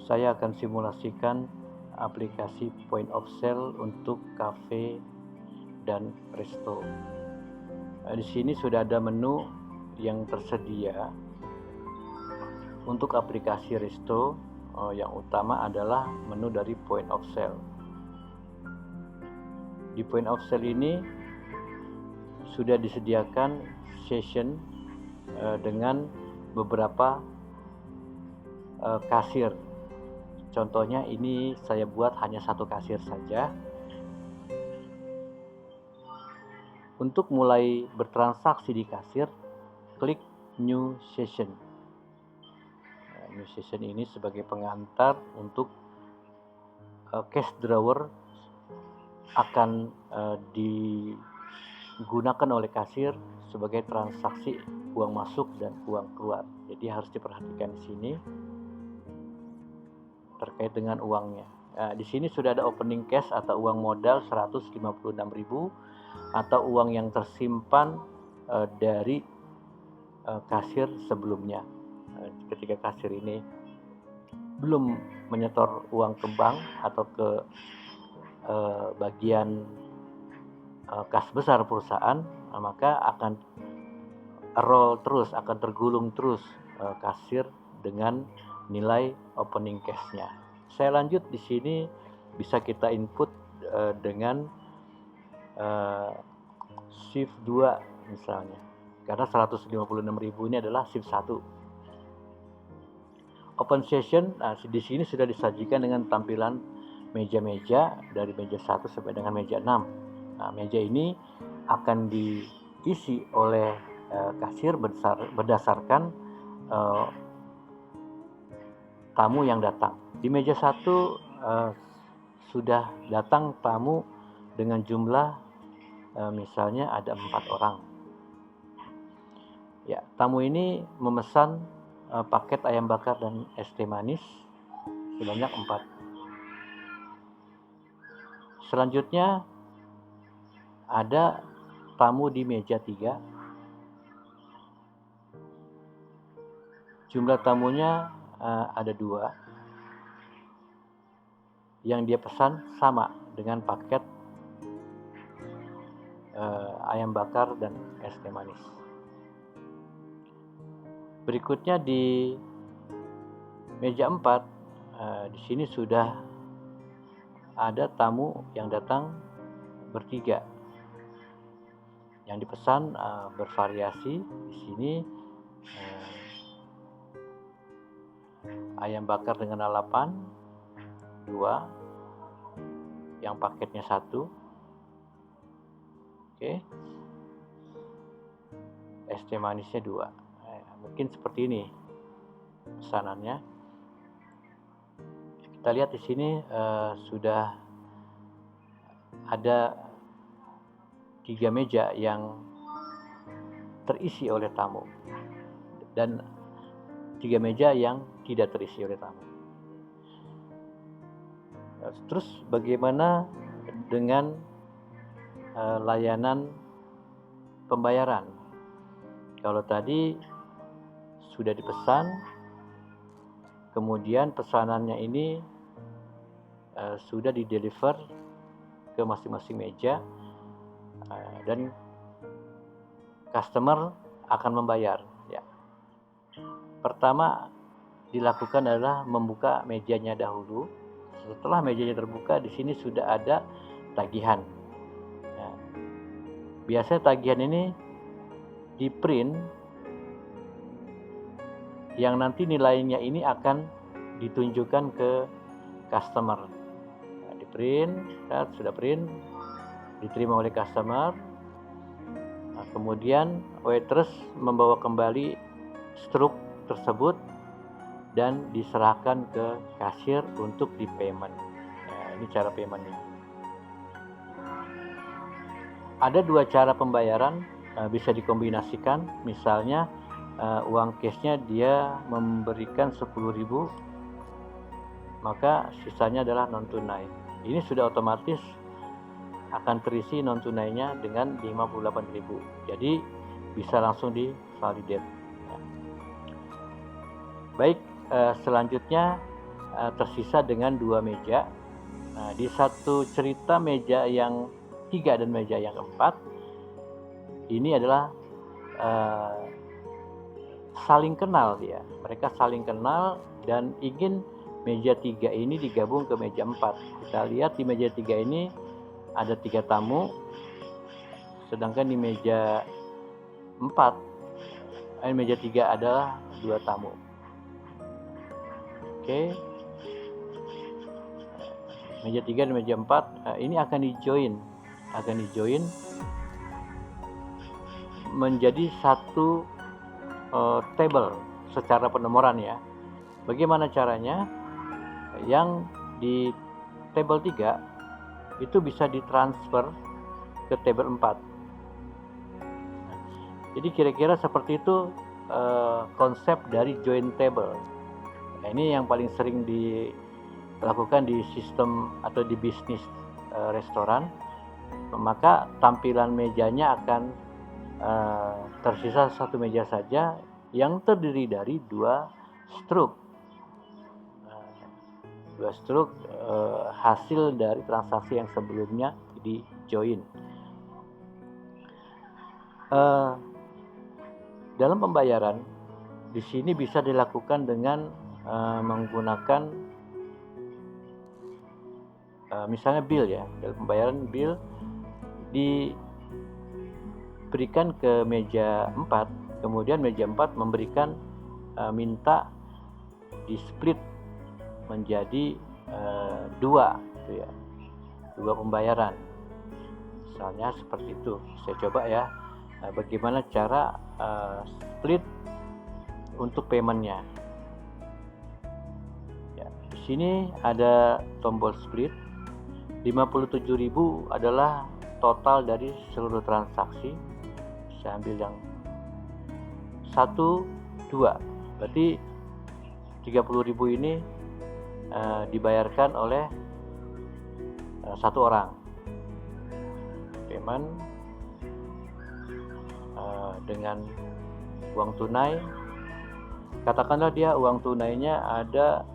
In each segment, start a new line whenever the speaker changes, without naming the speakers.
saya akan simulasikan aplikasi point of sale untuk cafe dan resto. Di sini sudah ada menu yang tersedia. Untuk aplikasi resto, yang utama adalah menu dari point of sale. Di point of sale ini sudah disediakan session dengan beberapa kasir. Contohnya ini saya buat hanya satu kasir saja. Untuk mulai bertransaksi di kasir, klik New Session. New Session ini sebagai pengantar untuk cash drawer akan digunakan oleh kasir sebagai transaksi uang masuk dan uang keluar. Jadi harus diperhatikan di sini terkait dengan uangnya. Di sini sudah ada opening cash atau uang modal 156.000 atau uang yang tersimpan dari kasir sebelumnya. Ketika kasir ini belum menyetor uang ke bank atau ke bagian kas besar perusahaan, maka akan roll terus, akan tergulung terus kasir dengan nilai opening cash-nya. Saya lanjut di sini bisa kita input dengan shift 2 misalnya, karena 156.000 ini adalah shift 1. Open session, di sini sudah disajikan dengan tampilan meja-meja dari meja 1 sampai dengan meja 6. Meja ini akan diisi oleh kasir berdasarkan tamu yang datang. Di meja 1 sudah datang tamu dengan jumlah misalnya ada 4 orang. Ya, tamu ini memesan paket ayam bakar dan es teh manis sebanyak 4. Selanjutnya ada tamu di meja 3. Jumlah tamunya ada 2. Yang dia pesan sama dengan paket ayam bakar dan es teh manis. Berikutnya di meja 4, di sini sudah ada tamu yang datang bertiga. Yang dipesan bervariasi. Di sini ayam bakar dengan lalapan 2, yang paketnya 1. Oke. Es teh manisnya 2. Mungkin seperti ini pesanannya. Kita lihat di sini sudah ada 3 meja yang terisi oleh tamu dan 3 meja yang tidak terisi oleh tamu. Terus bagaimana dengan layanan pembayaran? Kalau tadi sudah dipesan, kemudian pesanannya ini sudah di-deliver ke masing-masing meja dan customer akan membayar. Ya. Pertama dilakukan adalah membuka mejanya dahulu. Setelah mejanya terbuka, di sini sudah ada tagihan. Ya. Biasanya tagihan ini di-print, yang nanti nilainya ini akan ditunjukkan ke customer. Di-print, sudah print, diterima oleh customer. Kemudian waitress membawa kembali struk tersebut dan diserahkan ke kasir untuk di payment. Ini cara paymentnya. Ada 2 cara pembayaran, bisa dikombinasikan. Misalnya uang cashnya dia memberikan 10.000, maka sisanya adalah non tunai. Ini sudah otomatis akan terisi non tunainya dengan 58.000. Jadi bisa langsung di validate. Baik, selanjutnya tersisa dengan 2 meja. Nah, di satu cerita meja yang 3 dan meja yang 4 ini adalah saling kenal dia. Mereka saling kenal dan ingin meja 3 ini digabung ke meja 4. Kita lihat di meja 3 ini ada 3 tamu, sedangkan di meja 3 adalah 2 tamu. Oke. Meja 3 dan meja 4 ini akan dijoin menjadi satu table secara penomoran ya. Bagaimana caranya? Yang di table 3 itu bisa ditransfer ke table 4. Jadi kira-kira seperti itu konsep dari join table. Nah, ini yang paling sering dilakukan di sistem atau di bisnis restoran. Maka tampilan mejanya akan tersisa satu meja saja yang terdiri dari 2 struk. 2 struk hasil dari transaksi yang sebelumnya di join. Dalam pembayaran di sini bisa dilakukan dengan menggunakan misalnya bill ya. Dalam pembayaran bill diberikan ke meja 4, kemudian meja 4 memberikan minta di split menjadi 2 gitu ya. 2 pembayaran. Misalnya seperti itu. Saya coba ya. Bagaimana cara split untuk paymentnya. Ya, di sini ada tombol split. 57.000 adalah total dari seluruh transaksi. Saya ambil yang 1, 2. Berarti 30.000 ini dibayarkan oleh 1 orang. Payment dengan uang tunai. Katakanlah dia uang tunainya ada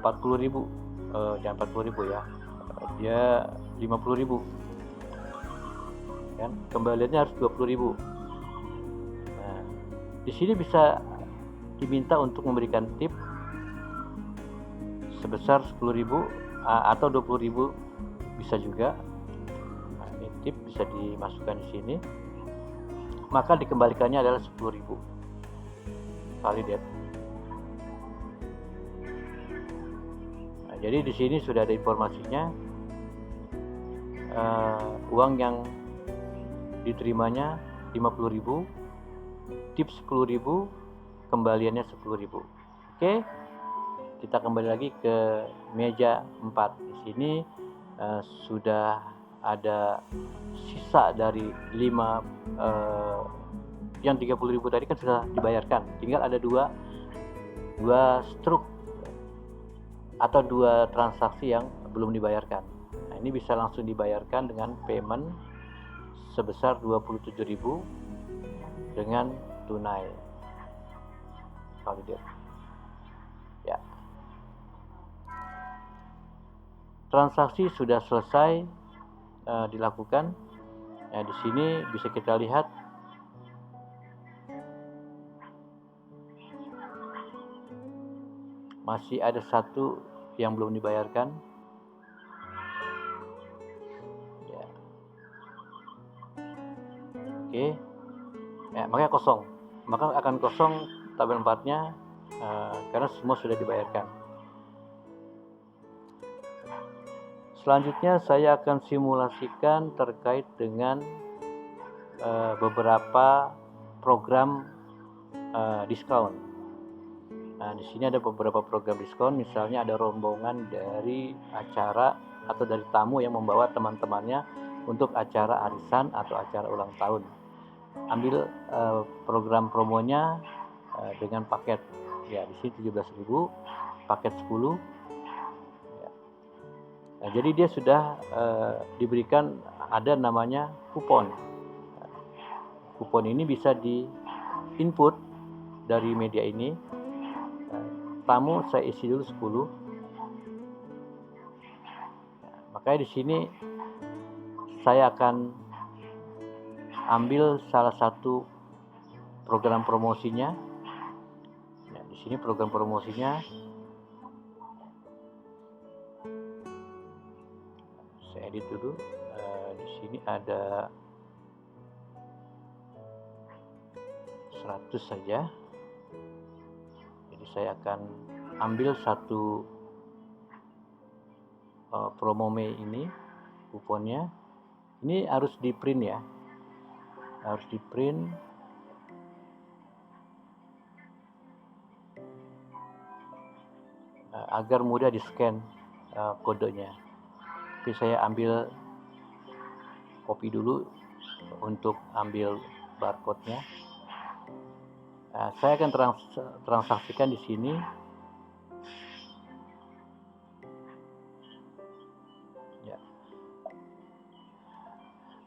40.000, jangan 40.000 ya, dia 50.000 kan, kembaliannya harus 20.000. Nah, di sini bisa diminta untuk memberikan tip sebesar 10.000 atau 20.000 bisa juga. Nah, ini tip bisa dimasukkan di sini, maka dikembalikannya adalah 10.000. Validate. Nah, jadi di sini sudah ada informasinya. Uang yang diterimanya 50.000, tip 10.000, kembaliannya 10.000. Oke. Kita kembali lagi ke meja 4. Di sini sudah ada sisa dari 5 yang 30.000 tadi kan sudah dibayarkan. Tinggal ada 2 struk atau 2 transaksi yang belum dibayarkan. Nah, ini bisa langsung dibayarkan dengan payment sebesar 27.000 dengan tunai. Validate. Ya. Transaksi sudah selesai dilakukan. Nah, di sini bisa kita lihat masih ada 1 yang belum dibayarkan. Ya. Oke. Ya, makanya kosong. Maka akan kosong tabel 4-nya karena semua sudah dibayarkan. Selanjutnya saya akan simulasikan terkait dengan beberapa program diskon. Nah, di sini ada beberapa program diskon, misalnya ada rombongan dari acara atau dari tamu yang membawa teman-temannya untuk acara arisan atau acara ulang tahun. Ambil program promonya dengan paket. Ya, di sini 17.000, paket 10. Nah, jadi dia sudah diberikan ada namanya kupon. Kupon ini bisa di input dari media ini. tamu saya isi dulu 10. Makanya di sini saya akan ambil salah satu program promosinya. Ya, di sini program promosinya saya edit dulu. Di sini ada 100 saja. Jadi saya akan ambil satu promo Mei ini, kuponnya. Ini harus di print ya, harus di print. Agar mudah di scan kodenya. Tapi saya ambil copy dulu untuk ambil barcode-nya. Saya akan transaksikan di sini. Ya.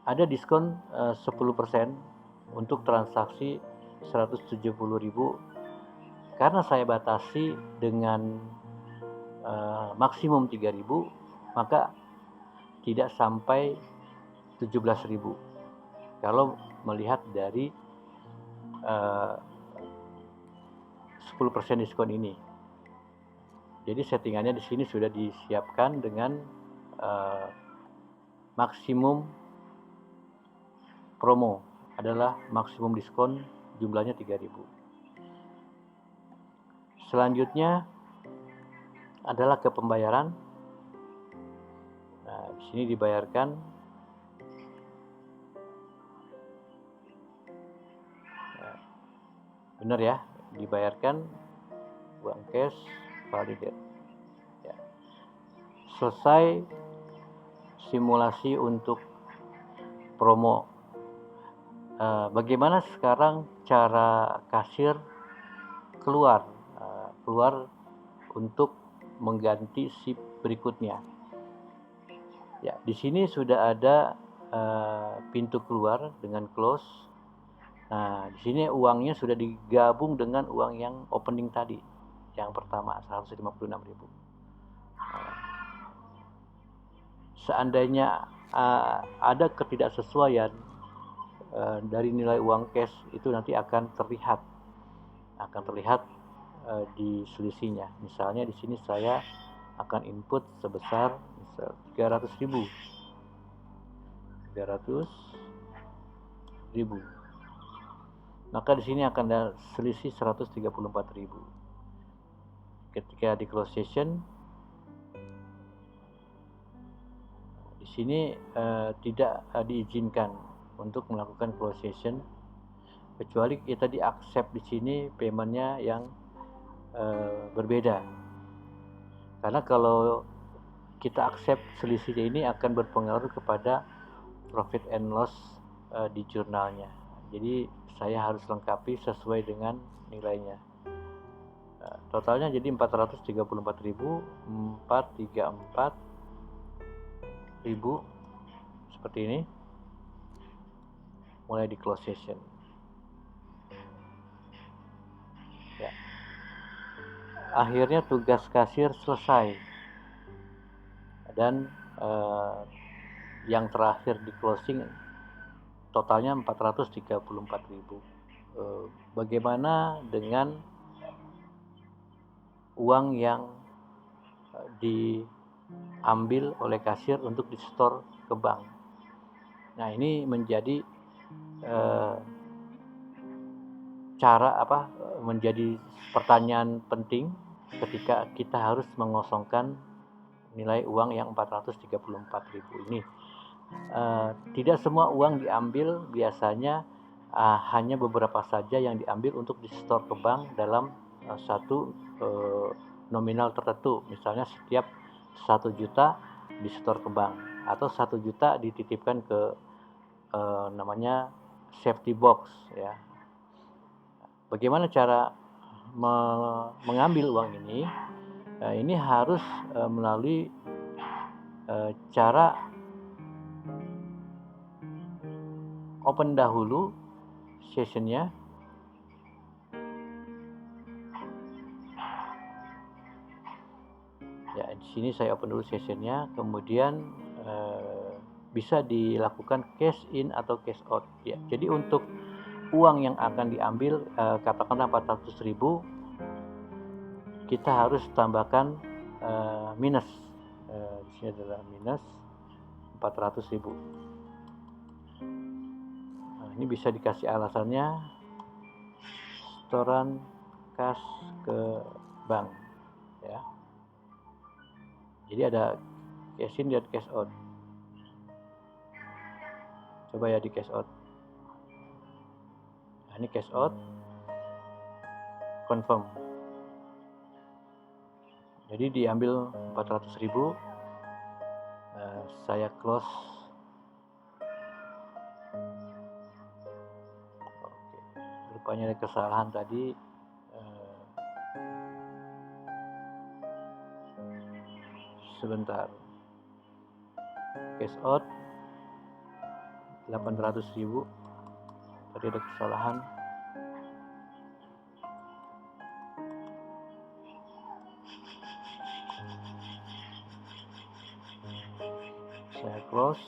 Ada diskon 10% untuk transaksi 170.000. Karena saya batasi dengan maksimum 3.000, maka tidak sampai 17.000 kalau melihat dari 10% diskon ini. Jadi settingannya di sini sudah disiapkan dengan maksimum promo adalah maksimum diskon jumlahnya 3.000. Selanjutnya adalah ke pembayaran. Nah, di sini dibayarkan benar ya, dibayarkan uang cash validate. Ya. Selesai simulasi untuk promo. Bagaimana sekarang cara kasir keluar untuk mengganti SIP berikutnya? Ya, di sini sudah ada pintu keluar dengan close. Nah, di sini uangnya sudah digabung dengan uang yang opening tadi, yang pertama 156.000. Seandainya ada ketidaksesuaian dari nilai uang cash, itu nanti akan terlihat di selisihnya. Misalnya di sini saya akan input sebesar 300.000. Maka di sini akan ada selisih 134.000. Ketika di close session, di sini tidak diizinkan untuk melakukan close session, kecuali kita di accept di sini paymentnya yang berbeda. Karena kalau kita accept selisihnya ini akan berpengaruh kepada profit and loss di jurnalnya. Jadi saya harus lengkapi sesuai dengan nilainya. Totalnya jadi 434.000, 434.000 seperti ini. Mulai di close session. Ya. Akhirnya tugas kasir selesai. Dan yang terakhir di closing totalnya 434.000. Bagaimana dengan uang yang diambil oleh kasir untuk di-store ke bank? Nah, ini menjadi menjadi pertanyaan penting ketika kita harus mengosongkan nilai uang yang 434.000 ini. Tidak semua uang diambil, biasanya hanya beberapa saja yang diambil untuk di-store ke bank dalam satu nominal tertentu. Misalnya setiap 1 juta di-store ke bank, atau 1 juta dititipkan ke namanya safety box ya. Bagaimana cara mengambil uang ini? Ini harus melalui cara open dahulu sessionnya. Ya, di sini saya open dulu sessionnya, kemudian bisa dilakukan cash in atau cash out. Ya, jadi untuk uang yang akan diambil, katakanlah 400.000, kita harus tambahkan minus. Di sini adalah minus 400.000. Nah, ini bisa dikasih alasannya setoran kas ke bank, ya. Jadi ada cash in dan cash out. Coba ya di cash out. Nah, ini cash out, confirm. Jadi diambil 400.000, saya close. Oke, rupanya ada kesalahan tadi. Sebentar. Cash out 800.000. Tadi ada kesalahan. Saya close.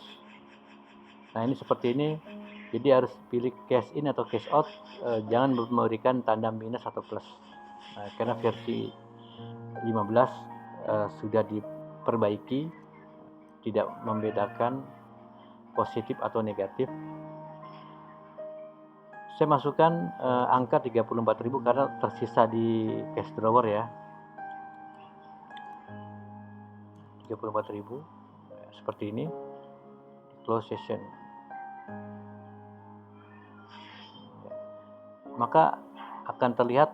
Nah, ini seperti ini. Jadi harus pilih cash in atau cash out, jangan memberikan tanda minus atau plus. Nah, karena versi 15 sudah diperbaiki, tidak membedakan positif atau negatif. Saya masukkan angka 34.000 karena tersisa di cash drawer ya. 34.000 seperti ini. Close session. Maka akan terlihat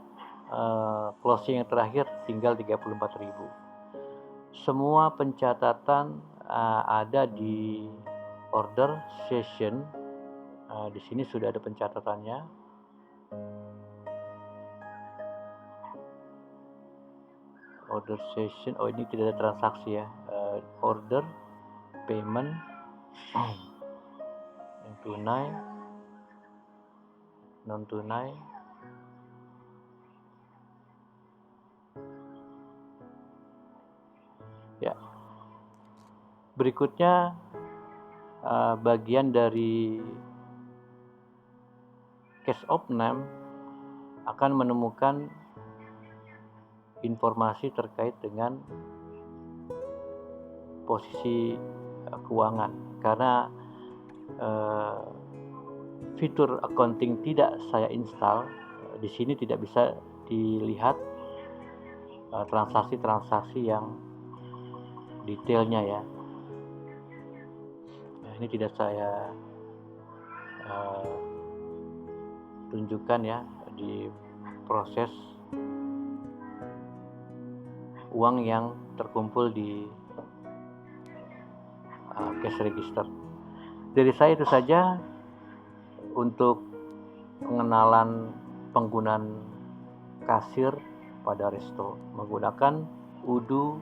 closing yang terakhir tinggal 34.000. Semua pencatatan ada di order session. Di sini sudah ada pencatatannya. Order session, oh ini tidak ada transaksi ya. Order, payment, yang tunai, non tunai, ya. Berikutnya bagian dari cash of name akan menemukan informasi terkait dengan posisi keuangan, karena fitur accounting tidak saya install. Di sini tidak bisa dilihat transaksi-transaksi yang detailnya ya. Nah, ini tidak saya tunjukkan ya di proses uang yang terkumpul di cash register. Dari saya itu saja untuk pengenalan penggunaan kasir pada resto menggunakan Odoo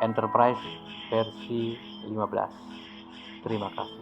Enterprise versi 15. Terima kasih.